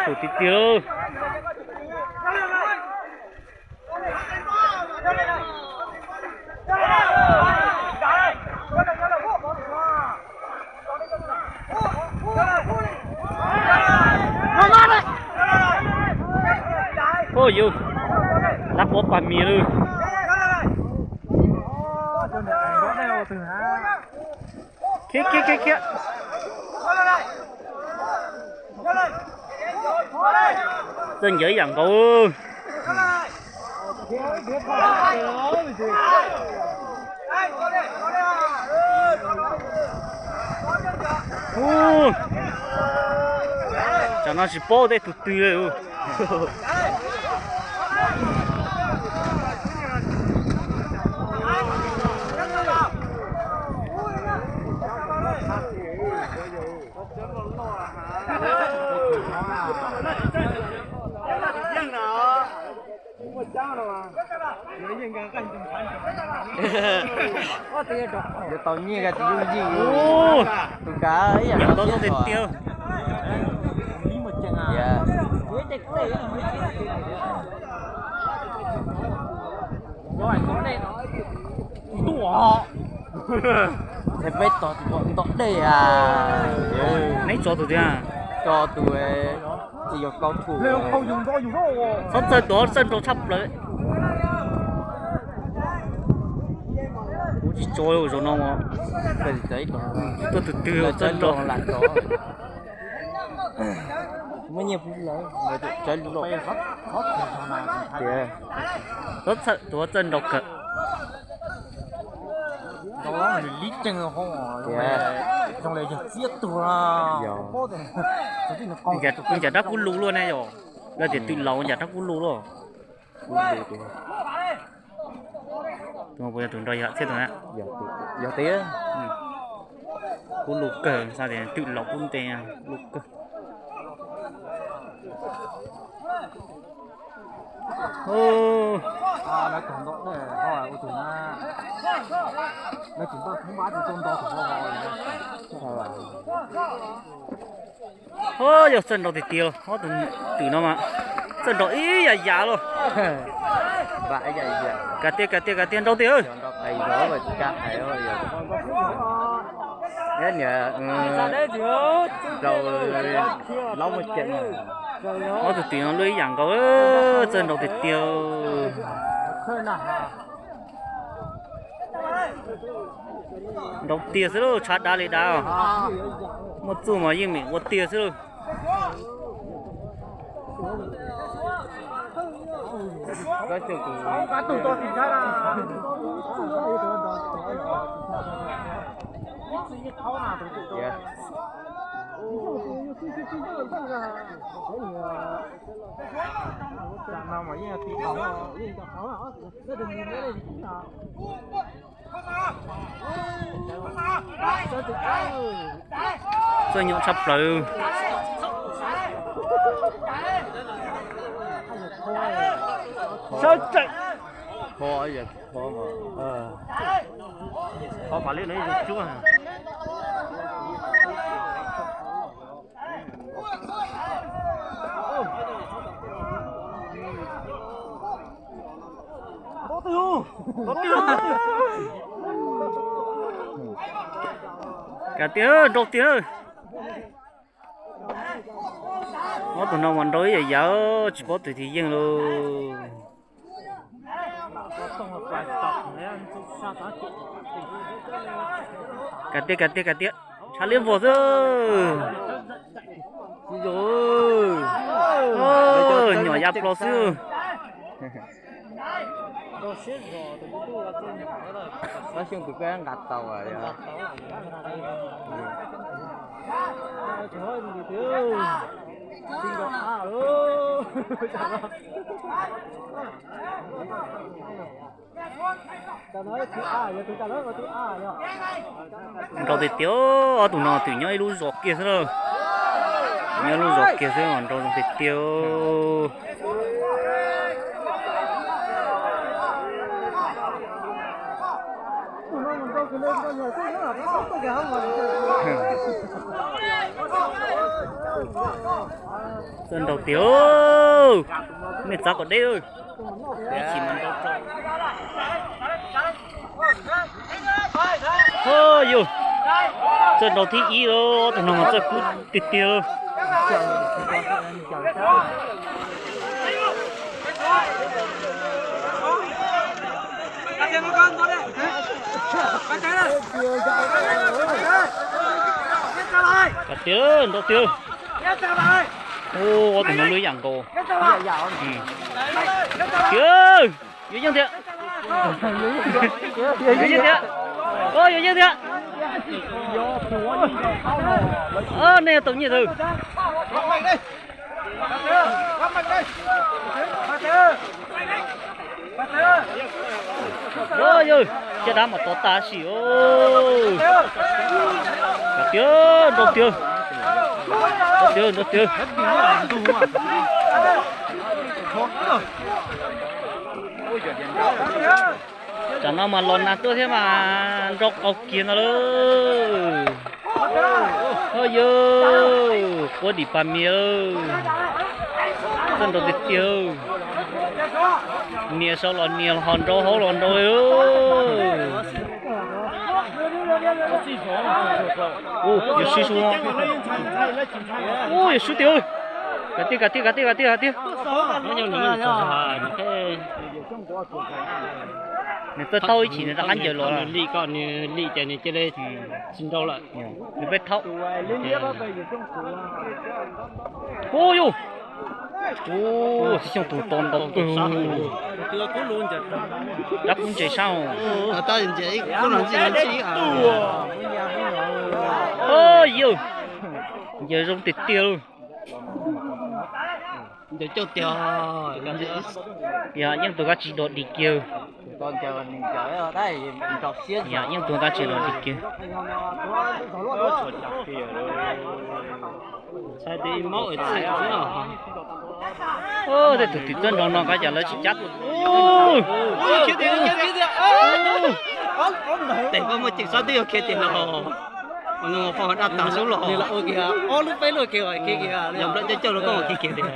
Tụi tí tiêu. Ôi yêu lắp bóp bàn mì luôn. Kia dân dễ dàng cậu. Cho nó chỉ bó đây tụt tươi rồi. Tao nhìn cái gì tụi cá ấy à, nó tiền tiêu. Rồi xuống đây nó thế mấy tao đây à, mấy chỗ tụi à cho tụi chỉ có cầu thủ sân đồ thấp đấy. Chỉ trôi rồi nó mà cần giấy tôi từ từ chân đồ là có mấy nhiều phút lấy người tự chơi lúc kìa rất sợ tôi chân độc cực đó mình lít chân rồi không trong này giờ giết tụi con chả đắc cún lú luôn này rồi là để tụi lâu chả đắc cún lú rồi tôi bây giờ tụi đây chết rồi á giờ tía cún lú cờ sao để tụi lâu cún tè lú cờ nó còn đó để hỏi của tụi nó chúng ta không bán thì trong đó thôi giờ sân đâu thì tiêu nó từ nó mà sân đâu ý già luôn vãi vậy cả tiền đâu tiêu ơi thầy đó mà cá thầy ơi nhớ nhờ rồi lâu một trận nó từ tiền nó lấy dạng có sân đâu thì tiêu đâu tiêu rồi chát đá lên đá một chú mà yên mình một tiêu rồi cái chuyện cá tủ to thì ra là nào mà như thì không rồi nhộn sắp rồi sao chạy khó vậy khó mà có phải lên đấy được chưa cả tiếng đầu tiếng nó tụi nó mình đối vậy giờ chỉ có tụi thì riêng luôn cả tiếng trả liên vô rồi rồi nhỏ giáp lo sư nói chung tụi cái đặt tàu rồi đầu thì tiêu tụi nó tụi nhau lu giọt kia rồi nhau lu giọt kia rồi còn đầu thì tiêu Dân đầu tiêu nên sao còn đây thôi chỉ mình đâu trâu thôi yêu dân đầu thi ý đó thằng nào mà chơi cứ tiệt tiêu cả tiêu đầu tiêu ô tụi nó lưới dạng cô tiêu dưới chân thiệt dưới chân thiệt ôi dưới chân thiệt này tổng như thử rồi cái đám mà to ta xỉu cả tiêu đầu tiêu nó chưa chẳng nào mà lon nát tôi thế mà rọc ốc kia nó luôn ôi dơ có đi pa miêu dân đồ tiệt tiêu nia sau lon nia hòn rau hổ lon đôi ô有水树哦，哦有水钓，嘎滴，那就你们做啥？你看，你这掏一起你都安全了，立个你立着你这里新招了，你别掏。哦哟。哦，像土洞的，đã cũng chạy sao? Ta hiện chạy cũng làm gì à? Ôi yêu, giờ rong tiệt tiêu, để cho tiêu, làm gì? dạ nhưng tụi ta chỉ đột đi kêu, còn chờ mình chờ ở đây mình đọc xiết. dạ nhưng tụi ta chỉ đột đi kêu. Sai đi máu ở đây nữa. Ô, thế tụi dân nó cái giờ nó chỉ chát. Ôi, kia tiền. Để có một chiếc xe tiêu kia tiền là nó phòng đặt tảng xuống lò. Này là ôi kìa, lúc phải lôi kìa kìa, nhầm lại cho nó có một kia tiền.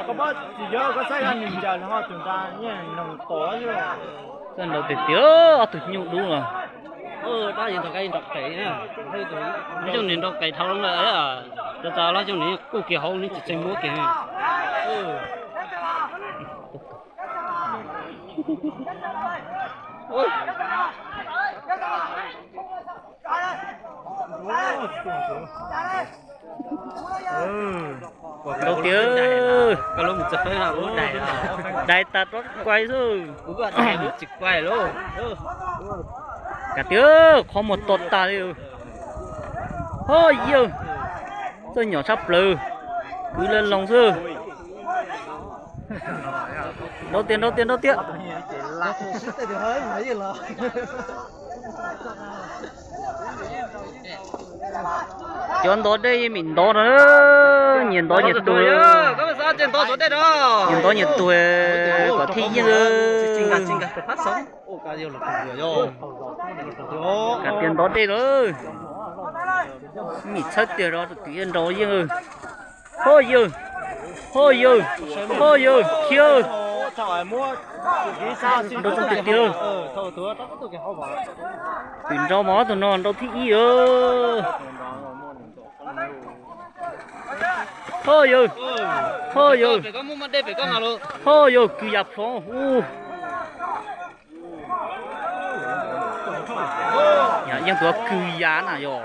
Có bao chỉ nhớ có sai ăn mình chờ nó chúng ta nhé nồng tổ chứ. Dân đầu tiệt tiêu, tụi nhung đúng rồi. Đã hiện tại đọc cái nè, trong này đọc cái thâu lắm rồi à, cho ta là trong này cô kia hậu này chỉ mua kia. Ôi. Đầu tiêu, cái lúc mình chụp phải là lúc này là đại ta rất quay rồi, cũng là đại lúc chỉ quay luôn. cả tiêu, có một tọt ta đi, ôi yêu, tôi nhỏ sắp lừ, cứ lên lòng sư, đầu tiên. Chọn đó đây mình đó nữa, nhìn đó nhiệt tuổi, có sao trên to số đây đó, nhìn đó nhiệt tuổi có thi như, chính cả phát sống, cái điều là không vừa vô, cả tiền đó đây rồi, mình chết tiền đó tự nhiên đó như, thôi yêu, kêu, đâu trong tiệt tiêu, tìm rau mó tụi nó đâu thích ý ơ, thôi yêu, phải có mua mặt đây phải có nào luôn, thôi yêu, cứ dập xuống, nhà những tụi cứ giá nào rồi,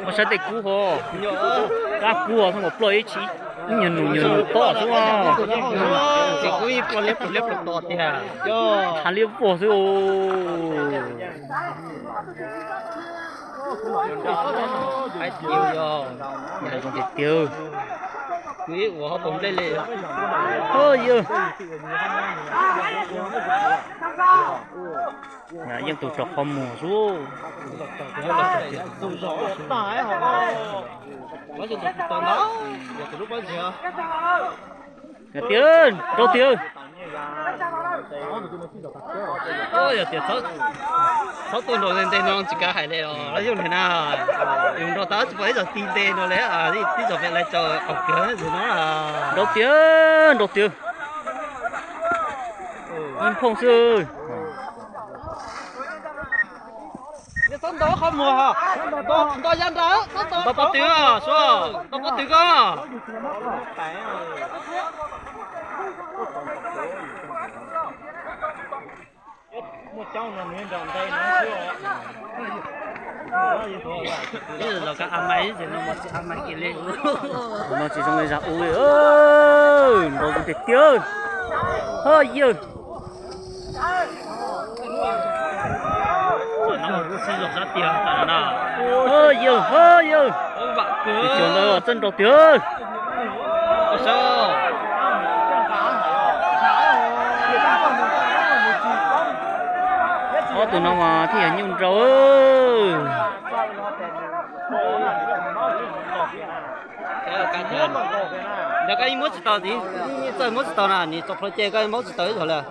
mà sao để cú hồ, ra cú hồ xong một plei chỉ. Nhìn to xuống à, chỉ có ít con liếp to thì à, thằng liếp bỏ xuống, phải tiêu rồi, nhà con thịt tiêu, quý của họ cũng đây liền, thôi yêu, nhà những tụi trọc không mù xuống, có chừng toàn đó, giờ từ lúc bao giờ? tiền, đâu tiền, ôi giờ tiền sáu tuần rồi nên tên nó chỉ cả hai lẻ rồi nói chung thế nào dùng đó tao chỉ phải giờ tin tên nó lẽ à đi giờ phải lại cho học cửa rồi nó là đầu tiên Kim Phong sư sân đó không mùa hả to dân đó to có tiếng à số to có tiếng à một trong là nguyên đồng đây nó bây giờ các anh máy thì nó một anh máy kia lên nó chỉ trong người ra ui ơi nó cũng thiệt tiêu hơi dữ nó một cái sử dụng rất tiền tại nào hơi dữ ông bạn cứ chuyện đó ở chân đầu tiên sao có tụi nó mà thì hình như rồi giờ cái muốn tao gì giờ muốn tao nào thì chụp lại cái muốn tới rồi là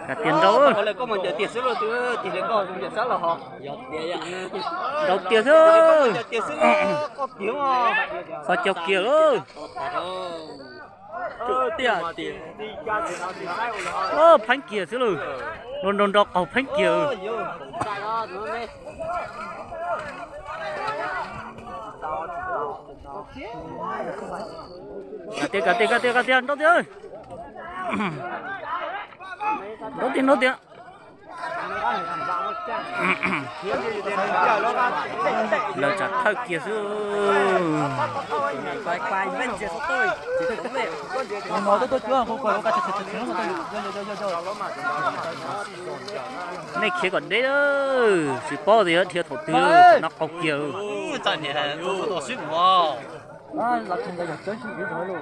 cả tiền đâu có lẽ có mình tiền số rồi chứ chỉ để có tiền số là họ đầu tiền thôi tiền số có tiếng mà sao chọc kia ơi phanh kia xíu rồi đồn đọc cầu phanh kia cả tiền đâu tiền đâu tiền lời chặt thao kia xíu quay bên kia số tôi nói tôi chưa không phải có cả chuyện này kia còn đấy đó chỉ bao giờ thiệt thủ tiêu nó cọc kia真係讀書唔喎。啊，立場就入咗書院台咯。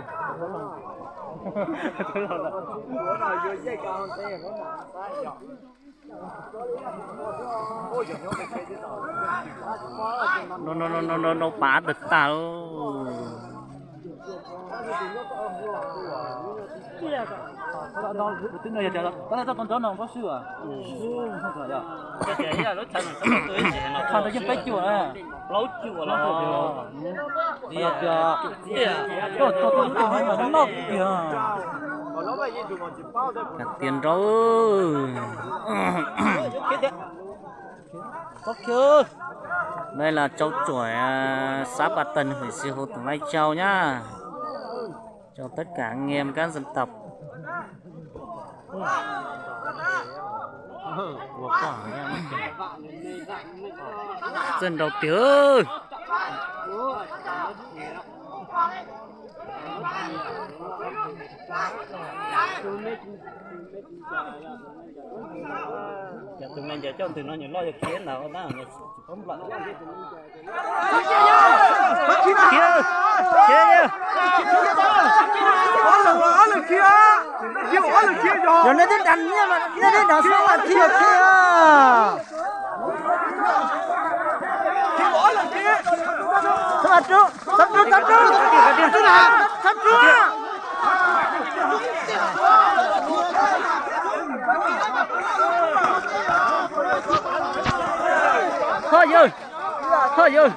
nó phá được tao nó tính là giờ đó tao còn nó có sữa à? Không phải đâu. cái gì à, nó thành một cái gì nó Thành ra những bách chùa à? lâu chùa là Đi à? Tôi nó nóc kìa. đặt tiền rồi Có chưa? đây là cháu chuỗi xã Bà Tần huyện Sĩ Hồ tỉnh Lai Châu nhá cho tất cả anh em các dân tộc dân đầu tiên giờ tụi mình giờ cho tụi nó nhiều lo cho kiến nào đó là không loạn Giờ nó đến đằng nha mà, nó đến đằng sau là kia. Sắp trụ. Thôi vô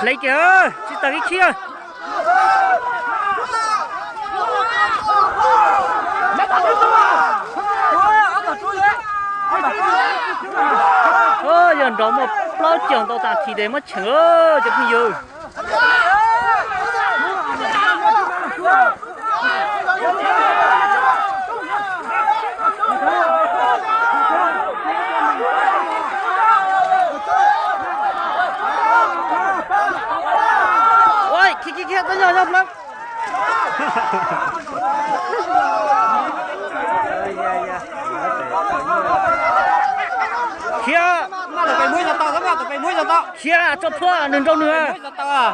lấy kìa chị ta cái kia giờ đó một bao trường tao ta thì để mất chớ chứ bây giờ kia tôi nhỏ nhóc lắm kia tụi bay muối cho tao các bạn tụi bay muối cho tao kia là cho phua đừng đâu nữa muối cho tao à